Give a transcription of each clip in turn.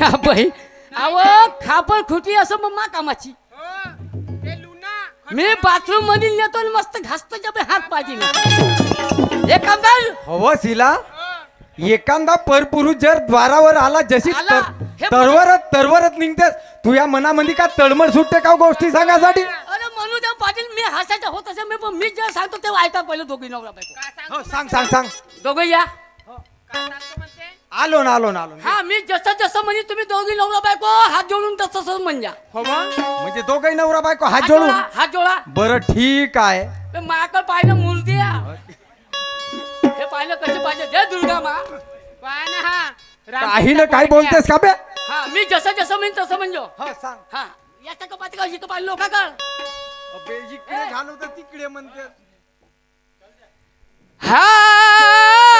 या बाई अव खापर खुटी असं मम्मा कामाची मी बाथरूम मध्ये नेतो आणि मस्त घासतो जब हात पाजी एक कामदार हवं शिला एखादा परपुरुष जर द्वारावर आला जशी आला, हे तरवरत निघतेस तू या मनामध्ये का तळमळ सुटते का गोष्टी सांगासाठी अरे म्हणू द्या पाटील मी हसायचा होत असे मी जे सांगतो ते ऐका पहिलं दोघी नवरा बायको हो, सांग दोघं या आलो ना हा मी जसं म्हणजे तुम्ही दोघी नवरा बायको हात जोडून तसं म्हणजे म्हणजे दोघही नवरा बायको हात जोडून हात जोडा बरं ठीक आहे माकड पाहिलं मूर्ती हे पाहिलं कसं पाहिजे जय दुर्गा मा काही ना काय बोलतेस का बे हा मी जसं मी तसं म्हणजो सांग हा याच्या कपाती का शिकं पाहिलं लोका कर अबे इकडे घालू तर तिकडे म्हणते हा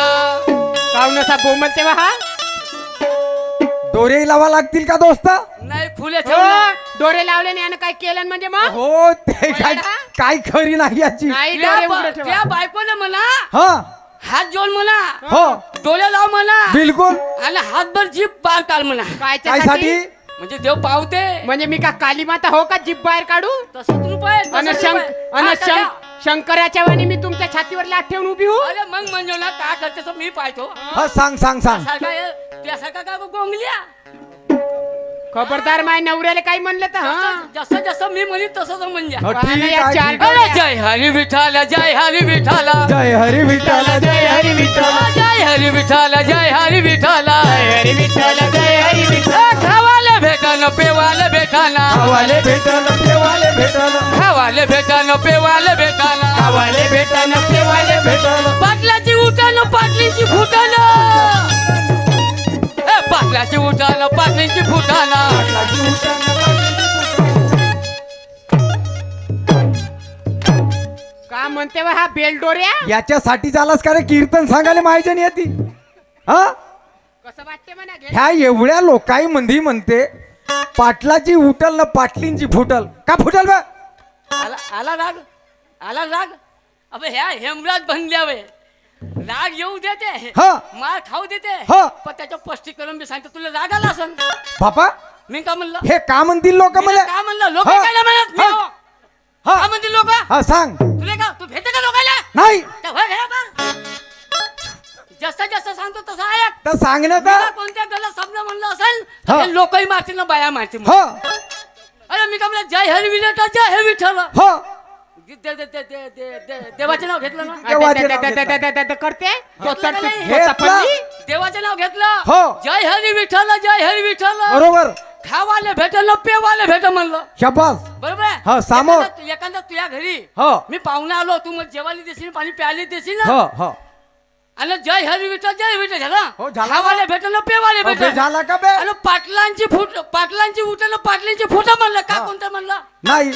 कावनसा बोमल तेव्हा हा दोरे लावा लागतील का दोस्त नाही फुले हो, दोरे लावले नाही आणि काय केलं म्हणजे मग हो ते काय खरी नाही याची नाही दोरे उघडे ठेवा. त्या बायकोला म्हणा हा हात जोड म्हणा हो डोळे लाव म्हणा बिलकुल आणि हातभर जीप पार काढ म्हणा काय कायच्यासाठी साठी म्हणजे देव पावते म्हणजे मी का काली माता हो का जीभ बाहेर काढू तसंच रूप आहे आणि तसंच रूप आहे. हा, चला. शंकराच्या वाणी मी तुमच्या छातीवर लाट ठेवून उभी हो अरे मग म्हणजे ना काय करते तो मी पाहतो हा सांग त्यासारखा का गोंगल्या खबरदार माय नवऱ्याला काही म्हणलं तर हा जसं मी म्हणीन तसंच म्हणजे हो, ठीक आणि या आहे, चार ठीक आहे. अरे जय हरी विठाला जय हरी विठाला जय हरी विठ्ठल जय हरी विठ्ठल जय हरी विठाला जय हरी विठाला हरी विठ्ठल जय हरी विठ्ठल खावाले भेटान पेवाले भेटाना वाले भेटल देवाले भेटल खावाले भेटान पेवाले भेटाना गावाले भेटन पेवाले भेटल पाटलाची उठान पाटलीची फुटान पाटलाची उठान पाटलीची फुटाना का म्हणते बा हा बेलडोऱ्या याच्यासाठी झालास का रे कीर्तन सांगायला माहिती नाही ती हा कसं वाटते म्हणा घे ह्या एवढ्या लोकाई मंदी म्हणते पाटलाची उठल ना पाटलींची फुटल का फुटल बा आला राग अबे ह्या हेमराज बनल्यावे राग येऊ देते हा. मार खाऊ देते हा. पण त्याच्या स्पष्टीकरण मी सांगतो तुला राग आला असं बापा मी का म्हणलं हे का म्हणतील लोक मी मला का म्हणलं लोक हा. काय नाही म्हणत मी हा. हो. हा. का म्हणतील लोक हा सांग तुला का तू भेटते का लोकायला नाही त्या होय घ्या बा. जसं सांगतो तसं ऐक तर सांग ना तुला तर कोणत्या गलत शब्द म्हणलं असेल हा. तर लोकही मारतील ना बाया मारतील हो अरे मी का म्हणलं जय हरी विठ्ठल जय हरी विठ्ठल हो देवाचे नाव घेतलं ना देवाचे नाव घेतलं. करते घेतलं का नाही? घेतलं. पडली देवाचे नाव घेतलं हो. जय हरी विठ्ठल जय हरी विठ्ठल बरोबर खावाले भेटल ना पेवाले भेट म्हणलं शबास बरोबर आहे? हा, सामोर. एखादा तुझ्या घरी हो मी पाहुणा आलो तू मग जेवायला देशील पाणी प्यायला देशील हो ना हो आणि जय हरी विठ्ठल जय विठ्ठल झालं हो, झालं. खावाले भेटल ना पेवाले अबे, भेटल झाला का बे आणि पाटलांची उठल पाटलींची फुटा म्हणलं का हा. कोणतं म्हणलं नाही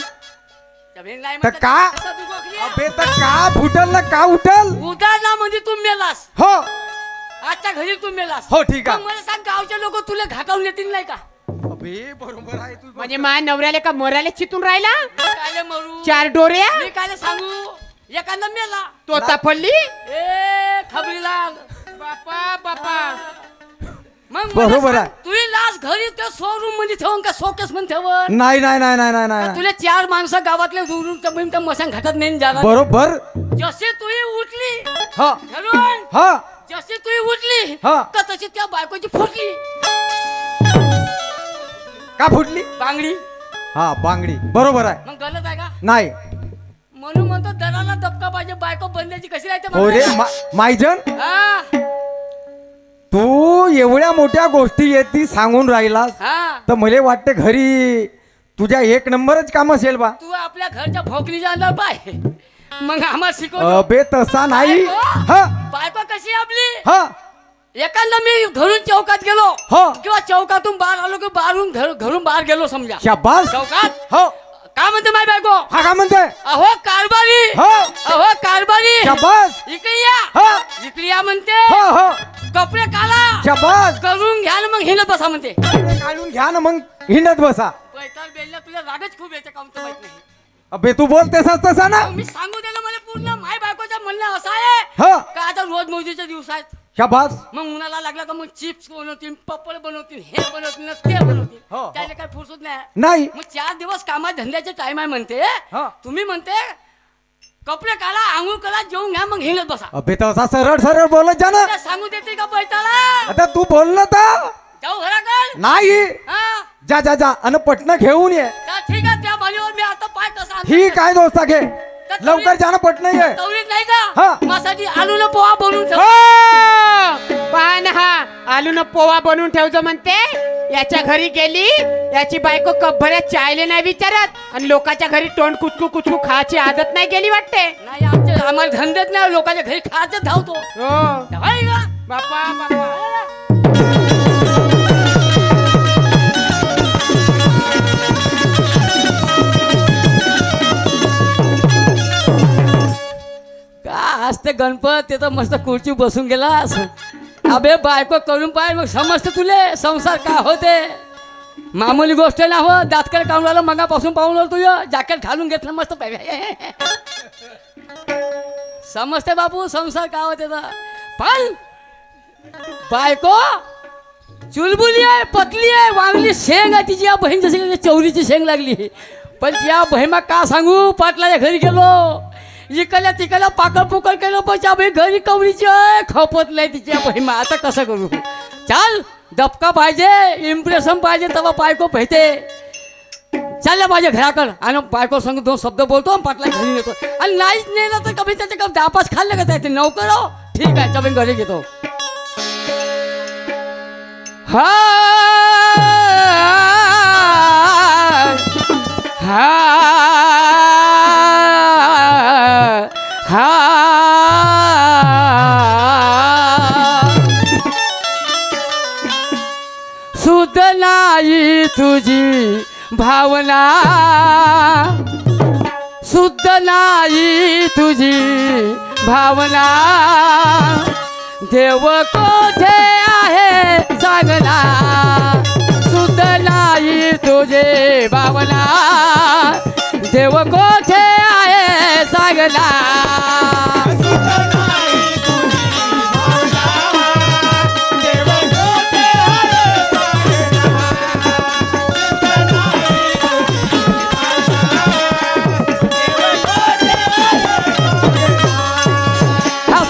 जमीन नाही तर म्हणलं. का कसा तू गोखली? अबे तर का फुटल ना का उठल उदाहरणा म्हणजे तू मेलास हो आजच्या घरी तू मेलास हो, ठीक आहे. मग मला सांग गावचे लोक तुला घाटावून येतील नाही का अबे बरोबर आहे तू म्हणजे माय नवऱ्याला का मरायला चितून राहिला काय मरू चार डोऱ्या मी काय सांगू एखादा मेला तोता पडली ए खबरी लाल बापा बापा मग बरोबर आहे. तुझी लास घरी त्या शोरूम मध्ये ठेवून का शोकेस मध्ये ठेवून नाही नाही नाही नाही नाही नाही तुला चार माणसं गावातले दुरून त्या मशान घाटात नाही जाणार बरोबर जशी तुझी उठली हा घरून हा जशी तुझी उठली हा. का तशी त्या बायकोची फुटली का फुटली बांगडी हा बांगडी बरोबर आहे मग गलत आहे का नाही म्हणून म्हणतो दराला दबका पाहिजे बायको बंद्याची कशी राहते हो रे मायजन हा तू एवढ्या मोठ्या गोष्टी येती सांगून राहिलास हा तर मला वाटते घरी तुझ्या एक नंबरच काम असेल बा तू आपल्या घरच्या भोकरीच्या अंदर पाय मग आम्हाला शिकव अबे तसा नाही हा बायको कशी आहे आपली हा एखादा मी घरून चौकात गेलो हो किंवा चौकातून बाहेर आलो की बाहेरून घरून बाहेर गेलो समजा शाबास चौकात हो काय म्हणते माय बायको हा का म्हणतोय अहो कारभारी हो अहो कारभारी शाबास इकडे या हो इकडे या म्हणते हो हो कपडे काढा शाबास करून घ्या ना मग हिंडत बसा म्हणते काढून घ्या ना मग हिंडत बसा पैताल बेलला तुला रागच खूप येते काम तर माहित नाही अबे तू बोलतेस तसा ना मी सांगू त्याला मला पूर्ण माय बायकोच्या म्हणणं असं आहे हा का आता रोज मोदीचे दिवस आहेत शाबास मग उन्हाला लागला का मग चिप्स बनवतील पपड बनवतील हे बनवतील ना ते बनवतील हो, हो. त्याला काय फुरसत नाही नाही मग 4 दिवस कामात धंद्याचे टाइम आहे म्हणते हा. तुम्ही म्हणते कपडे काढा आंघोळ करा जेवून घ्या मग हिंडत बसा अबे तर असा सरळ सरळ बोलत जा ना त्या सांगू देते का बैताला आता तू बोल ना तर जाऊ घराकडे नाही हा जा जा जा आणि पटना घेऊन ये तर ठीक आहे त्या बालीवर मी आता पाय कसा आणतो. ही काय दोस्ता घे लवकर जाणं पटना ये तवरीत नाही हा. का माझ्यासाठी आलू न पोहा बनवून ठेव पहा ना हा आलू न पोवा बनवून ठेवतो म्हणते याच्या घरी गेली याची बायको कपभऱ्यात चायले नाही विचारत आणि लोकांच्या घरी तोंड कुचकू कुचकू खायची आदत नाही गेली वाटते नाही आम्हाला धंद्यात नाही लोकांच्या घरी खायचं धावतो हो तेव्हाही का? बापा बापा का आज ते गणपत ते तर मस्त खुर्ची बसून गेलास अबे बायको करून पाय मग समजते तुले संसार का होते मामूली गोष्ट ना हो दातकडे कामला मगापासून पाहून तुझं जॅकेट घालून घेतलं मस्त पाहिजे समजते बापू संसार का होते तर पण बायको चुलबुली आहे पतली आहे वांगली शेंग आहे तिची या बहीण जशी चौरीची शेंग लागली पण त्या बहिमा का सांगू पाटलाच्या घरी गेलो इकडल्या तिकडल्या पाकळ पुकळ केलं पण त्या बाई घरी कवरीची आहे खपत नाही तिच्या बहिमा आता कसं करू चाल दबका पाहिजे इम्प्रेशन पाहिजे तेव्हा बायको भेटे चालल्या पाहिजे घराकडं आणि बायको संग 2 शब्द बोलतो आणि पाटला घरी नेतो आणि नाहीच नेलं तर कमी त्याच्या कप दापास खाल्लं का त्याचे नौकर हो ठीक आहे चबी घरी घेतो हा हा हा सुध नाही तुझी भावना शुद्ध नाही तुझी भावना देव कोठे आहे चांगला शुद्ध नाही तुझे भावना देव कोठे आहे चांगला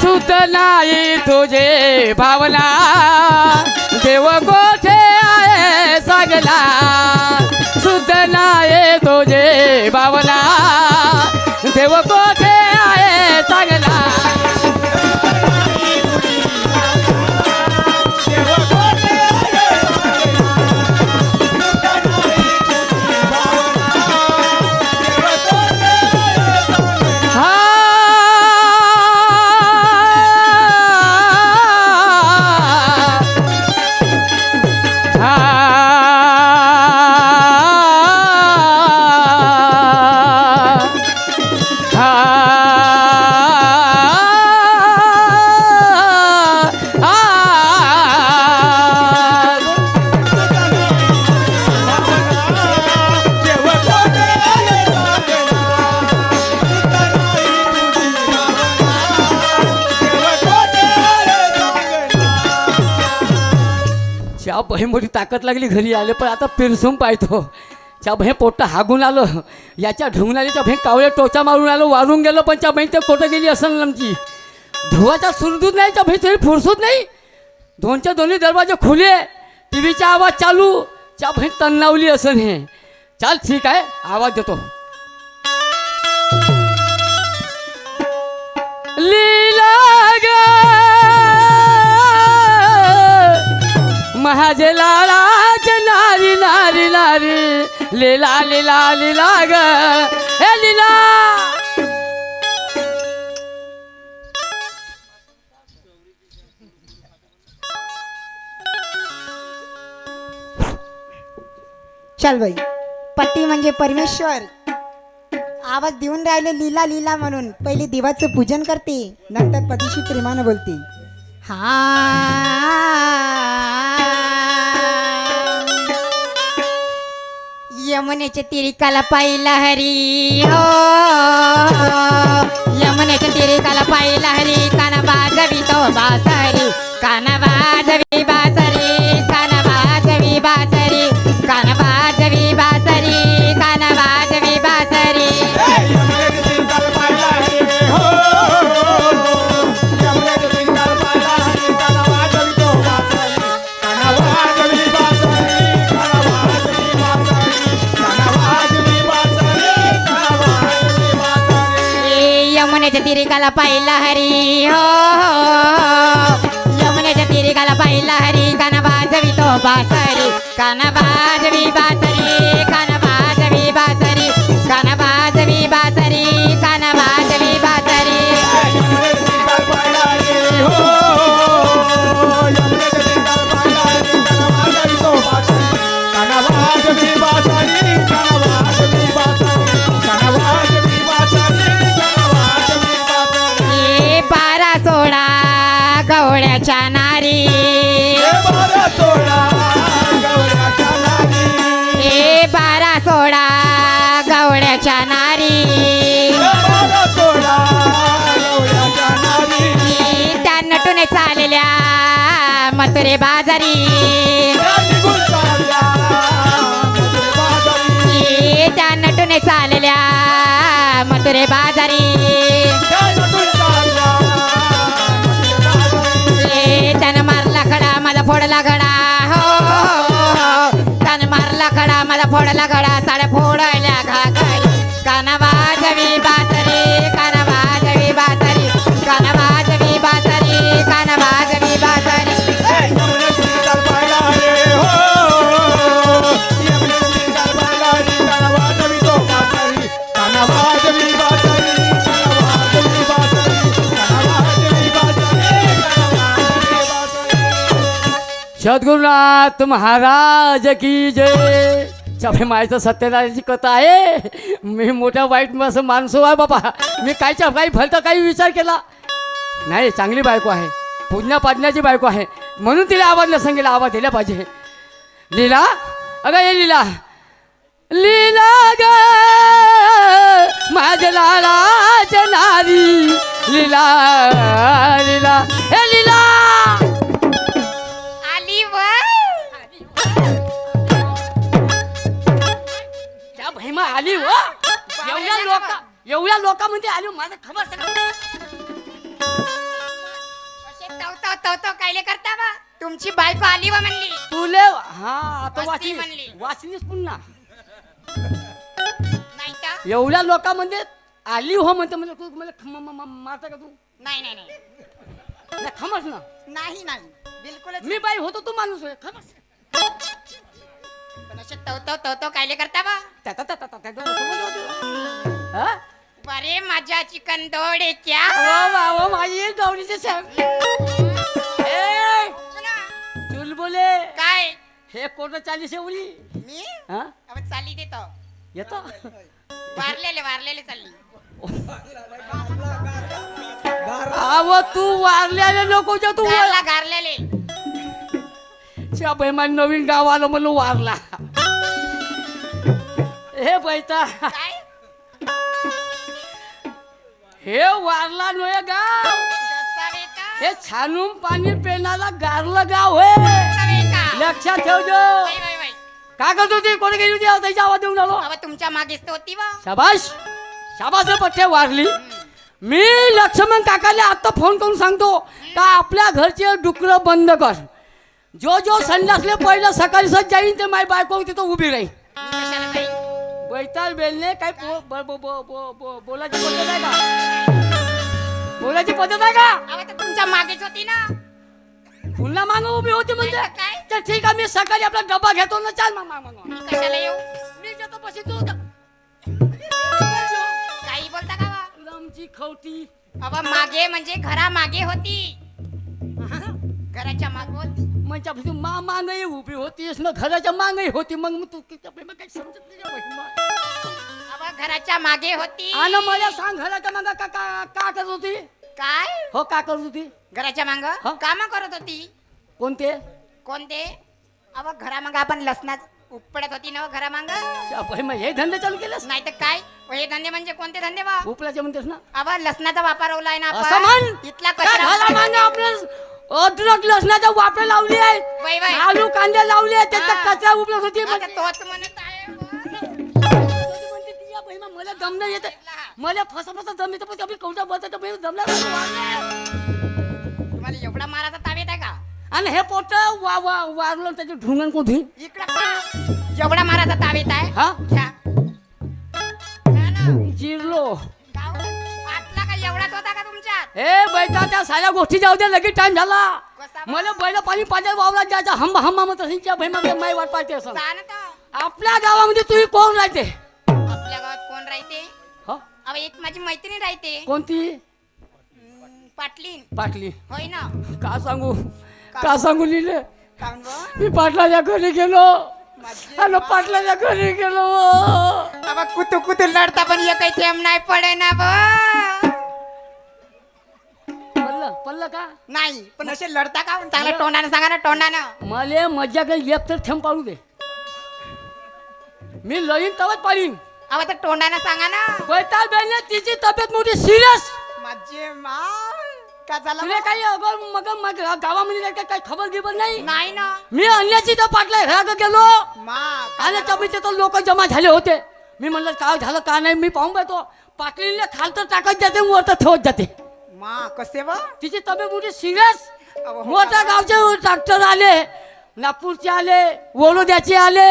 शुद्ध नाही तुझे भावना देव गोठे आहे सांगला शुद्ध नाही तुझे भावना देव गोठे आहे सांगला च्या बही मोठी ताकद लागली घरी आले पण आता पिरसून पाहतो च्या बही पोट्ट हागून आलो याच्या ढुंगून आलीच्या बही कावळे टोचा मारून आलो वारून गेलो पण च्या बहीण ते कोटं गेली असेल आमची धुवाचा सुरदूत नाही च्या बही तरी फुरसूत नाही दोनच्या दोन्ही दरवाजे खुले टीव्हीचा आवाज चालू च्या बहीण तन्नावली असेल हे चाल ठीक आहे आवाज देतो लीला ग महाजे लालाचे नारी नारी नारी लीला लीला लीला ग हे लीला चल बाई पती म्हणजे परमेश्वर आवाज देऊन राहिले लीला लीला म्हणून पहिले देवाचं पूजन करते नंतर पतीशी प्रेमानं बोलते हा यमुनेच्या तिरिकाला पाहिला हरी हो यमुनेच्या तिरिकाला पाहिला पाहिला हरी कान वाजवी तो बासरी कान वाजवी बासरी कान वाजवी बासरी कान वाजवी बासरी कान वाजवी बासरी यमुनेच्या तिरिकाला पाहिला हरी हो यमुनेच्या तिरिकाला पाहिला हरी कान वाजवी तो बासरी कान वाजवी बासरी कान वाजवी बासरी कान वाजवी बासरी कान वाजवी बासरी ए बारा सोळा गवळ्याच्या नारी ए बारा सोळा गवळ्याच्या नारी त्या नटूने चाललेल्या मथुरे बाजारी त्या नटूने चाललेल्या मथुरे बाजारी त्यानं मारला खडा मला फोडला घडा हो त्यानं मारला खडा मला फोडला घडा साड्या फोडल्या घागरी काना वाजवी बासरी काना वाजवी बासरी काना वाजवी बासरी काना वाजवी बासरी सद्गुरुनाथ महाराज की जय. छापे मायचं सत्यनारायणची कथा आहे. मी मोठ्या वाईट असं माणसं आहे बाबा. मी कायच्या काही भलतं काही विचार केला नाही. चांगली बायको आहे, पूजण्या पाजण्याची बायको आहे, म्हणून तिला आवाज नसेल गेला. आवाज दिला पाहिजे. लीला, अगं ये लीला, लीला ग माझ्या लालाच्या नारी लीला लीला हे लीला आली व त्या भैमा आली व एवढ्या लोकांमध्ये आली. माझं खबर सगळं तो कायले करता बा. तुमची बायको आली व म्हणली. तुले हा आता वाचली म्हणली. वाचलीस पुन्हा. नाही तर एवढ्या लोकांमध्ये आली हो म्हणते. म्हणजे तू मला मारता का तू? नाही नाही नाही नाही खमस ना. नाही नाही बिलकुलच मी बाई होतो, तू माणूस होय. खमस पण असे तो कायले करता बा. हा? अरे माझ्या चिकन दोडे क्या वा माझी गौरीचे चुलबुले काय हे कोण चाली शेवली मी हा अब चाली देतो. येतो. वारलेले चालली. अव तू वारल्याला नको जा तू. गारलेले बैमान नवीन गाव आलं म्हणून वारला. हे बैता काय हे वारला नव्हे गाव. कसा बेटा? हे छानून पाणी पेनाला गारलं गाव होय. कसा बेटा? लक्षात ठेवजो. वै, वै, वै. काय करत होती? कोण गेली होती? त्याचा आवाज देऊन आलो. अहो, तुमच्या मागेच तर होती वा. शाबाश शाबास पठ्ठे वारली. मी लक्ष्मण काकाला आता फोन करून सांगतो का आपल्या घरचे डुकरं बंद कर. जो संडासले पहिलं सकाळी सच जाईन ते माझी बायको तिथं उभी राहील. मी कशाला जाईन? बैताल बेलने काय बोलायची पद्धत आहे का? बोलायची पद्धत आहे का? अहो, तर तुमच्या मागेच होती ना. पुन्हा मागं उभी होती म्हणजे काय? तर ठीक आहे. मी सकाळी आपला डबा घेतो ना. चाल मामा मी कशाला येऊ? मी घेतो पशी तू काही बोलता का वा? लमची खवटी. अहो, मागे म्हणजे घरा मागे होती. घराच्या मागे होती. म्हणजे तू मागही उभी होतीस ना, घराच्या मागही होती. मग तू काही समजत नाही का बहिमा? अहो, घराच्या मागे होती. आणि मला सांग घराच्या मागं का करत होती? काय हो का करत होती? घराच्या माग हा? काम करत होती. कोणते? कोणते? अहो, घरा माग आपण लसणाच उपडत होती ना घरा मांग च्या बाई मग हे धंदे चालू केलेस नाही तर काय हे धंदे म्हणजे कोणते धंदे बा उपलाचे म्हणतेस ना आबा लसणाचा वापर होलाय ना असं म्हण तिथला त्या घरा कचरा मागे आपल्या अद्रक लसणाच्या वापरे लावली आहे बाई बाई आलू कांदे लावले आहेत त्याचा हा. कचरा उपलब्ध होती आता तोच म्हणत आहे म्हणते ती या बाई मग मला दम नाही येते मला फसा दम येतो पण आम्ही कवटा बसत दमला तुम्हाला एवढा माराचा तावेत आहे का आणि हे पोट वारलं त्याचे ढुंगण कोण धुईन इकडं पहा. एवढा माराचा तावेत आहे हा घ्या. घ्या ना. चिरलो गाव. आतला का एवढाच होता का तुमच्यात हे बैठा त्या साऱ्या गोष्टी जाऊ दे लगेच टाइम झाला कसा मला बैल पाणी पाण्यात वावरात जायचा हंबा मत असेल भाई मग माई वाट पाहते असं जा ना तो. आपल्या गावामध्ये तुम्ही कोण राहते आपल्या गावात कोण राहते हो अहो एक माझी मैत्रीण राहते कोणती पाटलीन पाटली होय ना का सांगू लिहिले काऊन बा? मी पाटलाच्या घरी गेलो माझी आणि पाटलाच्या घरी गेलो बाबा कुतू कुतू लढता पण एकही थेंब नाही पडे ना बा पल्ल का नाही पण असे लढता का चांगलं तोंडानं सांगा ना तोंडानं मला मज्जा काही एक तर थेंब पाडू दे मी लईन तवच पाडीन अहो तर तोंडानं सांगा ना बैताल बेलने तिची तब्येत मोठी सिरियस माझे मा का झाला तुला काही अगर मग गावामध्ये काही खबर गिबर नाही नाही ना मी अन्याची तर पाटला घरात गेलो मा आणि त्यामुळे तिथं लोक जमा झाले होते मी म्हणलं काय झालं का नाही मी पाहून पाहतो पाटलीला खालतं टाकत जाते वर तर ठेवत जाते मा कसे वा तिची तब्येत मोठी सिरियस अहो, हो मोठ्या का? गावचे डॉक्टर आले नागपूरचे आले वडोद्याचे आले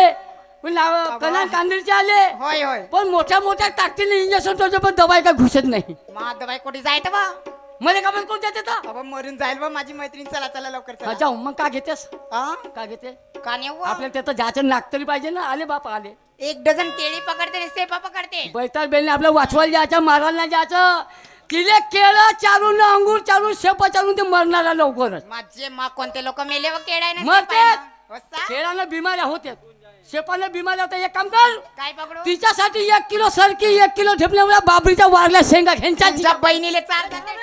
कल्याण कांदळचे आले होय होय पण मोठ्या ताकदीने इंजेक्शन ठेवते पण दवाई काय घुसत नाही मा दवाई कुठे जायचं बा मला का पण कोण देते तर अहो मरून जाईल बा माझी मैत्रीण चला चला लवकर चला जाऊ मग का घेतेस आ? का घेते का नाही हो? आपल्याला तिथं जायचं नाक तरी पाहिजे ना आले बाप आले एक डझन केळी पकडते आणि सेपा पकडते बैताल बेलने आपल्या वाचवायला जायचं मारायला जायचं तिले केळं चालून अंगूर चालून शेप चालून ते मरणारा लवकरच माझे मा कोणते लोक मेले व केळाय ना मरते केळानं बिमाऱ्या होत्या शेपानं बिमाऱ्या होत्या एक काम कर काय पकडू तिच्यासाठी 1 किलो सरकी 1 किलो ठेपल्यामुळे बाबरीच्या वारल्या शेंगा तुमच्या घ्यांच्या बहिणीले चाल जाते.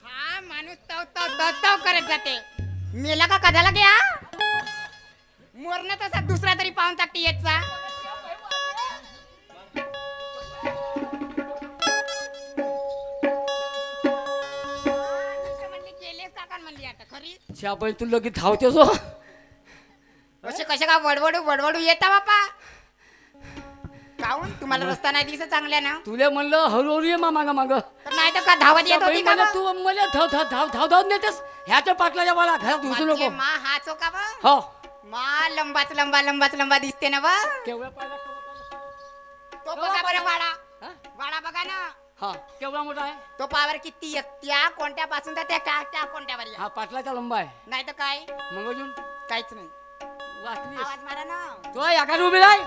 हा माणूस तव करत जाते मेला का कदाला घ्या मोरण तसा दुसरा तरी पाहून टाकते याचा केलेच काका म्हणली आता खरी छापल तू लगेच धावतेस हो असे कसे का वडवडू येता बापा काहून तुम्हाला रस्ता नाही दिसत चांगल्या ना तुले म्हणलं हळूहळू ये मागा माग नाही तर का धावत येत होती का मला बा? तू मला धाव नेतेस ह्याच्या पाटलाच्या मला घरात घुसू म्हणजे नको मा हा चोका बा हो मा लंबाच दिसते ना बा केवढा पाहिला तो बघा बरं वाडा हा? वाडा बघा ना हा केवढा मोठा आहे तो पावर किती आहे? त्या कोणत्या पासून तर त्या कोणत्यावर या. हा पाटलाचा लंबा आहे नाही तर काय मग अजून काहीच नाही वाचली आवाज मारा ना तो एका उभी राय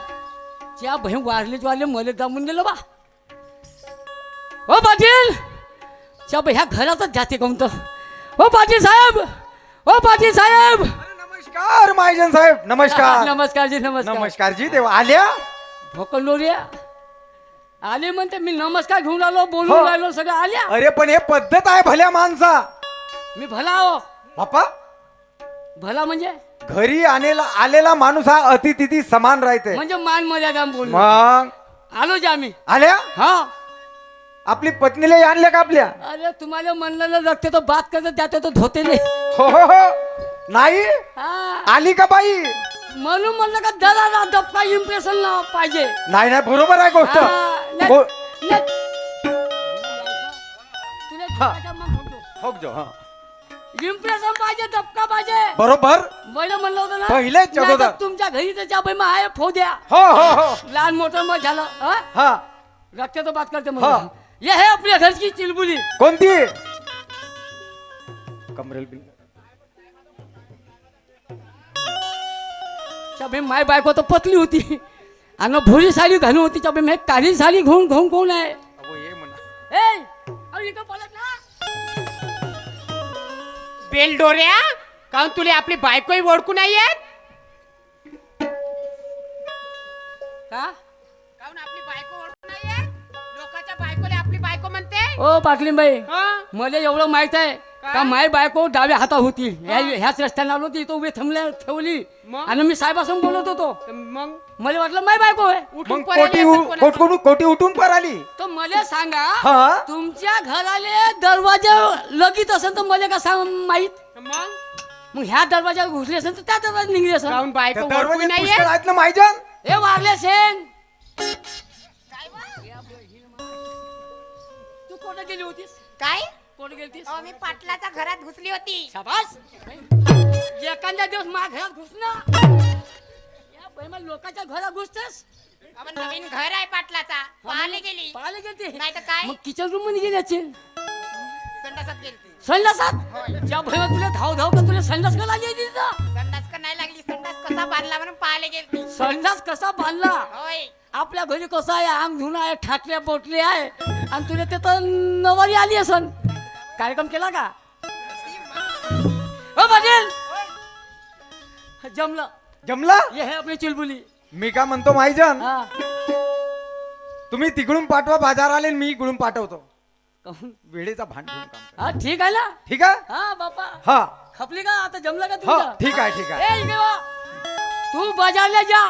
त्या बहीण वारले मला दामून दिलं बा हो पाटील त्या ह्या घरातच जाते कोणतं हो पाटील साहेब हो पाटील साहेब नमस्कार महाजन साहेब नमस्कार नमस्कार जी नमस्कार नमस्कार जी देवा आल्या भोकलो रे आले म्हणते मी नमस्कार घेऊन आलो हो. बोलून राहिलो सगळं आल्या अरे पण हे पद्धत आहे भल्या माणसा मी भला हो बापा भला म्हणजे घरी आलेला माणूस हा अतिथी समान राहते म्हणजे मान मर्यादा बोल मग आलो जे आम्ही आल्या हा आपली पत्नीला आणल्या का आपल्या अरे तुम्हाला म्हणलं लागते तो बात करत जाते तो धोते नाही हो हो हो नाही हा आली का बाई म्हणून म्हणलं का दरारा दप्पा इम्प्रेशन पाहिजे नाही नाही बरोबर आहे गोष्ट हा, नाही- गो- नाही. तुला हा. धक्काच्या मग म्हणतो. हो जो, हा. इम्प्रेशन पाहिजे दबका पाहिजे बरोबर बैल म्हणलं होतं ना पहिलेच नाही अगोदर. तर तुमच्या घरी त्याच्या बाई मग आहे फो द्या हो हो हो लहान मोठं मग झालं हा? हा रक्त तो बात करते हा. म्हणून ये है आपल्या घरची चिलबुली कोणती कमरेल बिल भाई माय बायको तर पतली होती आणि भुरी साडी घालून होती तिच्या मी काळी साडी घेऊन घेऊन कोण आहे अहो, ये म्हणा. ए अहो, इकडं पळत ना. बेलडोऱ्या काऊन तुला आपली बायकोही ओळखू नाही येत का काऊन आपली बायको ओळखू नाही येत लोकांच्या बायकोला आपली बायको म्हणते ओ पाटलीबाई हं? मला एवढं माहित आहे काय? का माय बायको डाव्या हातात होती ह्याच रस्त्याने आलो होती तो उभे थांबल्या ठेवली मग? आणि मी साहेबासमोर बोलत होतो तर मग मला वाटलं माय बायको आहे उठून मग पळाली कोटी असेल कोणाचं? कोटी उठून पर आली. तर मला सांगा हा तुमच्या घराले दरवाजा लगीत असेल तर मला का सांग माहित मग मग ह्या दरवाजात घुसले असेल तर त्या दरवाजात निघली असेल काऊन बायको त्या ओळखू दरवाज्यात नाही पुष्कळ येत आहेत ना माहिजान. हे वारले सेन तू कोण गेली होतीस काय कोण गेलतीस अहो, मी पाटलाच्या घरात घुसली होती शाबास एखाद्या दिवस माझ्या घरात घुसणं या बैमा लोकांच्या घरात घुसतेस आपण नवीन घर आहे पाटलाचा पाहायला गेली पाहायला गेलती नाही तर काय मग किचन रूम मध्ये गेली असेल संडासात गेली संडासात ज्या भैया तुला धाव धाव का तुला संडास का लागली होती तिथं? संडास का नाही लागली संडास कसा बांधला म्हणून पाहायला गेली संडास कसा बांधला होय आपल्या घरी कसं आहे अंग धुणं आहे ठाकल्या पोटले आहे आणि तुला तिथं नवारी आली असन कार्यक्रम केला का हो पाटील जमलं जमला. ये है आपली चुलबुली मी का म्हणतो माहिजान, हा तुम्ही तिकडून पाठवा बाजार आले मी इकडून पाठवतो. कहून? वेळेचा भान घेऊन काम करा. हा ठीक आहे ना ठीक आहे. हा बापा हा खपली का आता जमलं का हो तुमचं ठीक आहे ठीक आहे. ए इकडे वा. तू बाजारला जा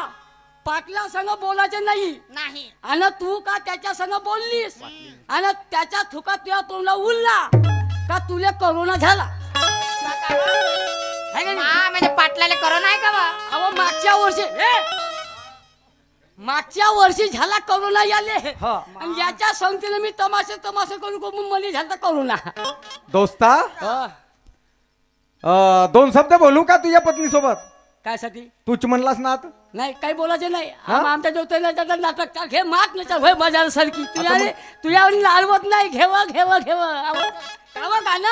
पाटला संग बोलायचं नाही नाही आणि तू का त्याच्या संग बोललीस आणि त्याच्या थुका तुझ्या तोंडला उरला का तुला करोना झाला है का नाही? हा म्हणजे पाटलाला करोना आहे का बा अहो मागच्या वर्षी झाला करोना याले हा. आणि याच्या संगतीने मी तमाशे करून करून मला झाला करोना दोस्ता हा. दोन शब्द बोलू का तुझ्या पत्नी सोबत? काय साठी तूच म्हणलास ना आता. नाही काही बोलायचं नाही हा? आमच्या जेवता नाटक चाल घे मात नाही चाल बाजार सारखी आता मग- तुझ्या लालवत नाही घेवा कावं गाणं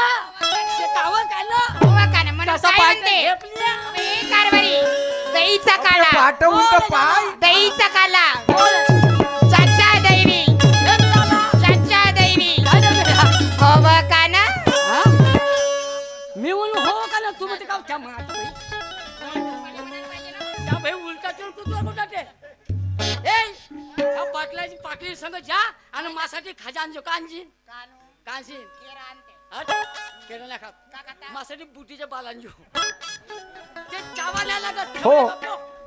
हो का ना म्हणून कसं काय पाहते? म्हणते हेपल्या. ए, कारभारी दहीचा काला पाठवून तर पाय. दहीचा काला बोल. चाचा दैवी हे चाला. चाचा दैवी काय झालं बेटा? हो का ना हा? मी म्हणून हो का ना तू म्हणते का त्या मात बाई. त्या बाई उलटा चढ कुठला कुठाटे ए ह्या पाटली संग जा आणि मासाठी खजान जो कांजी कांजी हट केलं नाही खात मासाठी बुटीच्या बालांजो ते चावायला लागत हो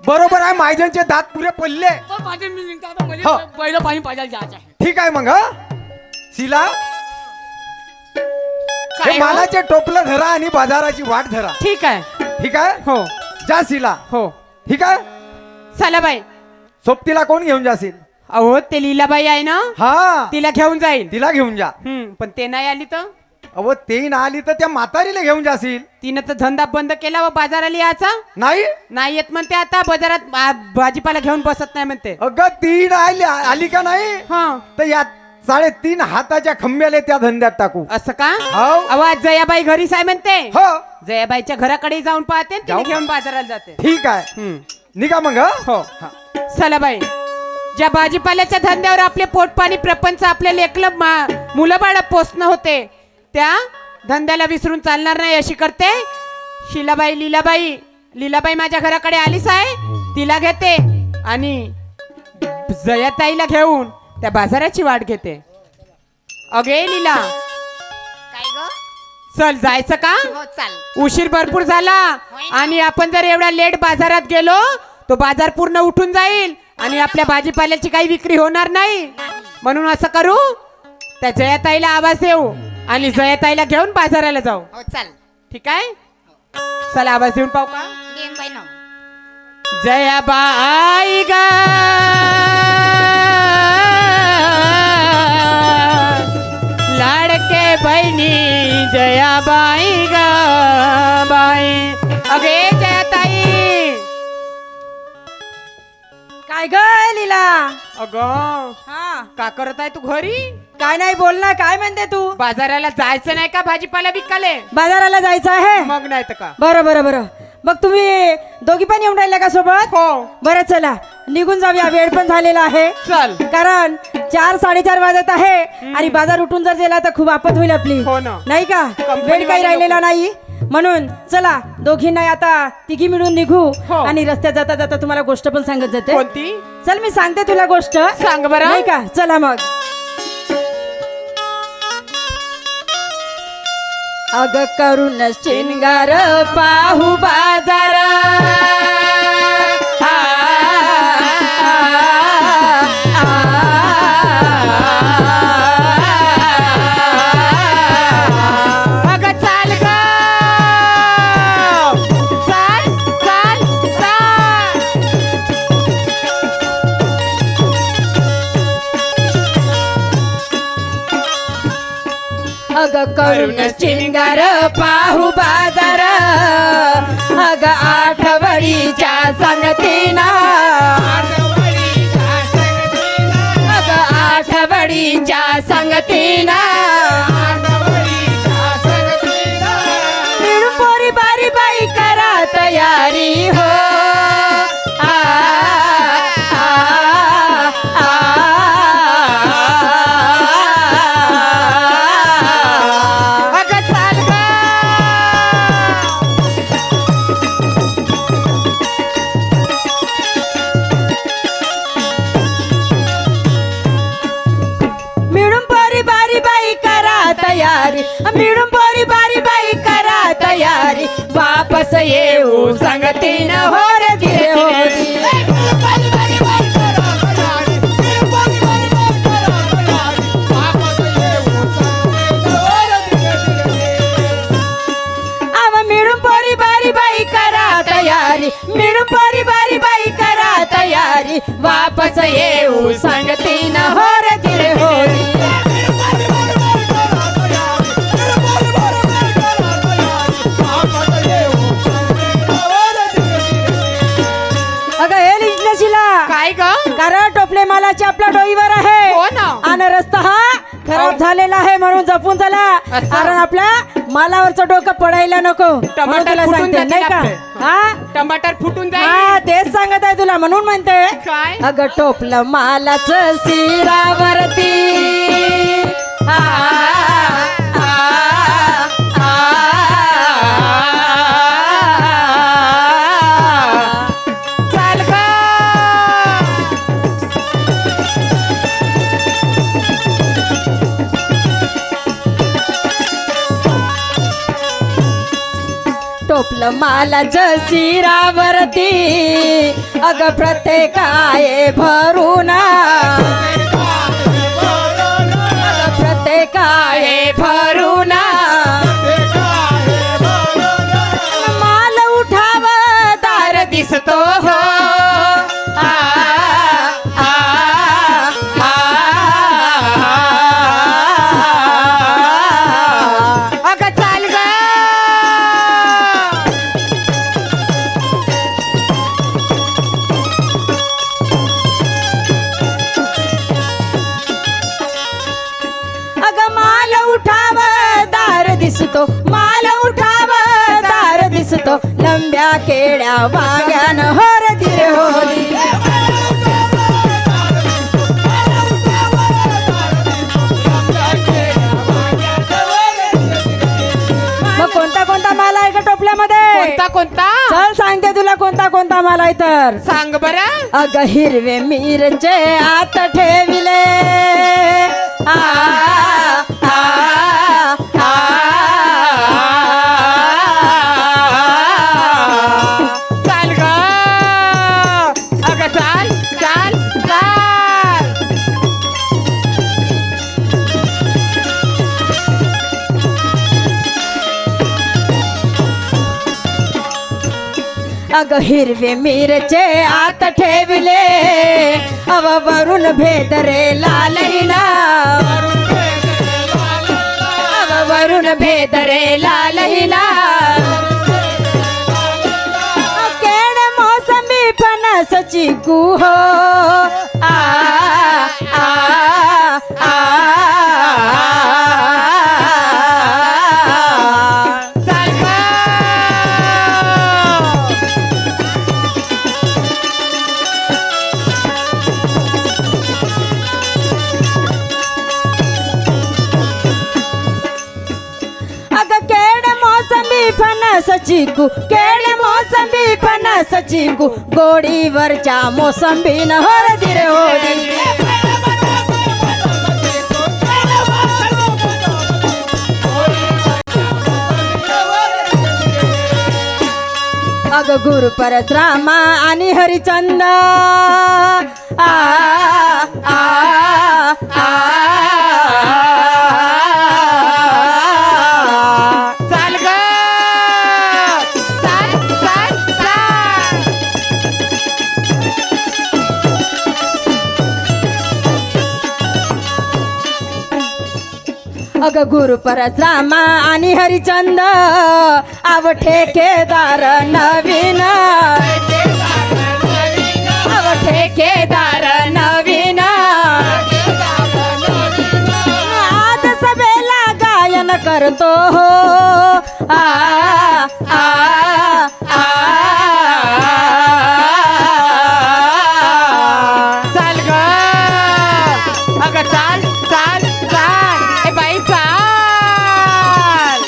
बरोबर आहे. मायजानचे दात पुरे पडले. पण माझे मी निघतो आता हो. मला पहिलं पाणी पाजायला जायचं आहे ठीक आहे मग हा शिला काय हे हो? मालाचे टोपलं धरा आणि बाजाराची वाट धरा. ठीक आहे ठीक आहे. हो जा शिला. हो ठीक आहे. चला बाई सोबतीला कोण घेऊन जाशील? अहो ते लीलाबाई आहे ना हा तिला घेऊन जाईल तिला घेऊन जा. पण ते नाही आली तर अहो ते ना आली तर त्या म्हातारीला घेऊन जाशील. तिनं तर धंदा बंद केला व बाजाराला यायचा नाही नाही येत म्हणते आता बाजारात भाजीपाला घेऊन बसत नाही म्हणते अगं तीन आली का नाही हा तर या 3.5 हाताच्या खंब्याले त्या धंद्यात टाकू. असं का हो. आवाज जयाबाई घरीच आहे म्हणते हो जयाबाईच्या घराकडे जाऊन पाहते आणि तिने जाऊ. घेऊन बाजाराला जाते ठीक आहे. निघा मग हा? हो चला बाई ज्या भाजीपाल्याच्या धंद्यावर आपले पोटपाणी प्रपंच आपल्या लेकलं मुलं बाळ पोसणं होते त्या धंद्याला विसरून चालणार नाही अशी करते. लीलाबाई माझ्या घराकडे आलीच आहे तिला घेते आणि जयाताईला घेऊन त्या बाजाराची वाट घेते. अगे लीला काय ग चल जायचं का हो चाल उशीर भरपूर झाला आणि आपण जर एवढ्या लेट बाजारात गेलो तो बाजार पूर्ण उठून जाईल आणि आपल्या भाजीपाल्याची काही विक्री होणार नाही. म्हणून असं करू त्या जयाताईला आवाज देऊ आणि जयाताईला घेऊन बाजाराला जाऊ. हो चाल ठीक आहे चला आवाज देऊन पाहू का. गेम बाई ना जयाबाई ग लाडके बहिणी जयाबाई ग बाई अगे जयाताई काय ग लीला अगं हा का करत आहे तू घरी काय नाही बोल ना काय म्हणते तू बाजाराला जायचं नाही का भाजीपाला विकाले बाजाराला जायचं आहे मग नाही तर का बरं बरं बरं मग तुम्ही दोघी पण येऊन राहिल्या का सोबत हो बरं चला निघून जाऊया, वेळ पण झालेला आहे. चल. कारण 4-4:30 वाजत आहे आणि बाजार उठून जर गेला तर खूप आपत होईल आपली, हो ना. नाही का? कंपनी वेळ काही वाले राहिलेला नाही. म्हणून चला दोघींना आता तिघी मिळून निघू. हो. आणि रस्त्यात जाता जाता तुम्हाला गोष्ट पण सांगत जाते. कोणती? चल मी सांगते तुला गोष्ट. सांग बरं. नाही का? चला मग. अग करून शिंगार पाहू बाजार, अगं चाल ग, चाल चाल चाल. अग करून शिंगार पाहू बाजार, अग आठवडीच्या संगतीना, अग आठवडीच्या संगतीना, मिळून पोरी बारी बाई करा तयारी हो. आ, आ, आ, अगं चाल ग. मिळून पोरी बारी बाई करा तयारी, मिळून पोरी बारी बाई करा तयारी, वापस येऊ संगतीन हो रे धीरे होरी. आव मिळून पोरी बारी बाई करा तयारी, मिळून पोरी बारी बाई करा तयारी, वापस येऊ संगतीन हो रे धीरे होरी. अगं हे लिहिलंशिला काय ग? कारण टोपले मालाची आपल्या डोईवर आहे. हो ना. आणि रस्ता हा खराब झालेला आहे, म्हणून जपून चला. असं? कारण आपल्या मालावरचं डोकं पडायला नको, म्हणून टमाटर तुला फुटून सांगते जातील नाही का? आपले. हा टमाटर फुटून जाईल. हा तेच सांगत आहे तुला, म्हणून म्हणते. काय? अगं टोपलं मालाचं शिरावरती, आ, आ, आ, आ. चाल ग. टोपलं मालाचं शिरावरती, अग प्रत्येकाये भरूना, प्रत्येकाये भरूना, माल उठाव दार दिसतो हो. आ, आ, आ, अगं चाल ग. अग माल उठाव दार दिसतो, माल उठाव दार दिसतो, लंब्या केड्या वाग्यान हर धीरे होरी. मग कोणता कोणता माल आहे का टोपल्यामध्ये? कोणता कोणता? चल सांगते तुला कोणता कोणता माल आहे तर. सांग बरं. अग हिरवे मिरचे आत ठेविले, आ, आ, आ, चाल ग. अगं चाल चाल चाल. अग हिरवे मिरचे आत ठेविले, अव वरून भेदरे लालहिना, अव वरून भेदरे लालहिना, केण मोसंबी फणस चिकू हो. आ, आ, आ, चाल ग. फणस चिकू केळी मोसंबी फणस चिकू गोडीवरच्या मोसंबीन हळदी रे होळी अग गुरु परशुरामा आणि हरिचंद आ आ आ चाल ग चाल चाल चाल अग गुरु परशुरामा आणि हरिचंद आव ठेकेदार नवीन आव ठेकेदार नवीन आज सभेला गायन करतो हो आ आ आ चाल ग अगं चाल चाल चाल ए बाई चाल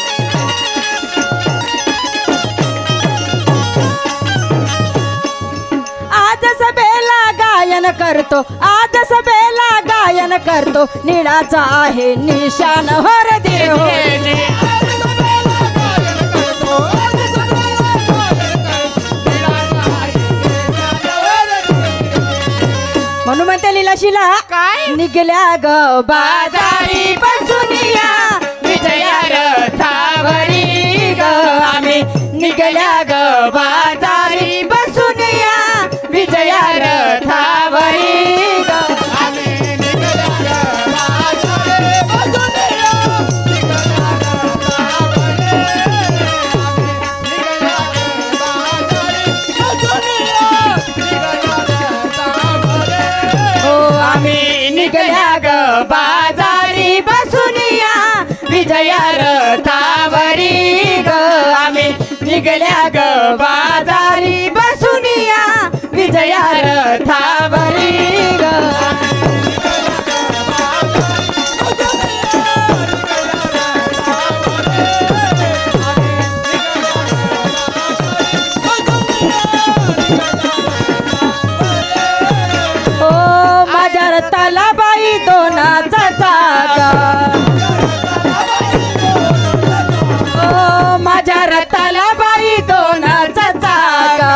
आज सभेला गायन करतो आज सभेला गायन करतो निळाचा आहे निशान हर देव म्हणून म्हणते लीलाशिला काय निघल्या ग बाजारी बसुनिया विजया रथावरी ग आम्ही निघल्या ग बाजारी बसुनिया विजया रथावरी ग हो आम्ही निघल्या ग बाजारी बसुनिया विजया रथावरी ग आम्ही निघल्या ग बाजारी बसुनिया विजया रथावरी ग ओ माझ्या रथाला बाई दोनाचा चाका ओ माझ्या रथाला बाई दोनाचा चाका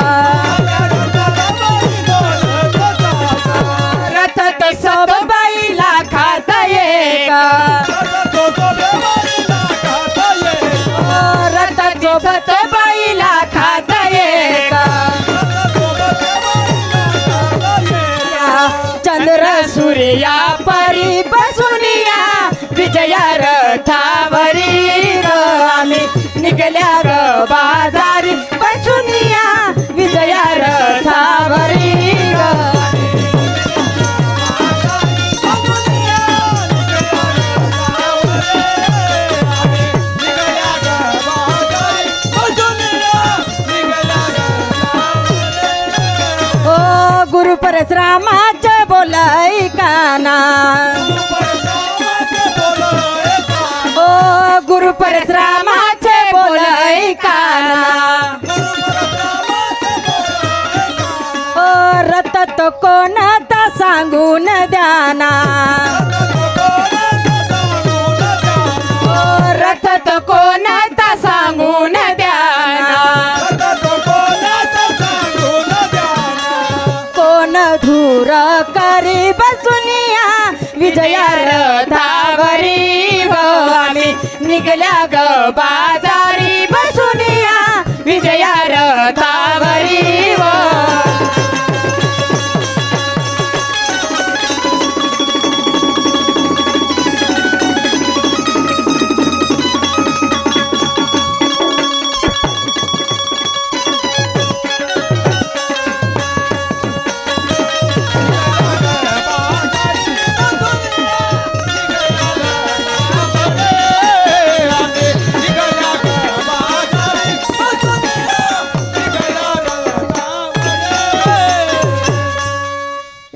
रथ तो सब बाईला खाता येका रथ सोबत बाईला खाता येका चंद्र सूर्या परी बसुनिया विजया रथावरी ग आम्ही निघल्या ग बाजारी बसुनिया विजया रथावरी ग ओ गुरु परशुरामाचे बोलाई काना ओ गुरु परशुरामाचे बोलाई काना ओ रथ तो कोणता सांगून द्याना ओ रथ तो कोणता सांगून द्याना कोण धूर करी बसुनिया विजया रथावरी व आम्ही निघल्या ग बाजारी बसुनिया विजया रथावरी व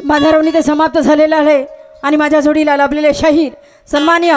माझा रवणी ते समाप्त झालेला आहे आणि माझ्या जोडीला लाभलेले शाहीर सन्मान्य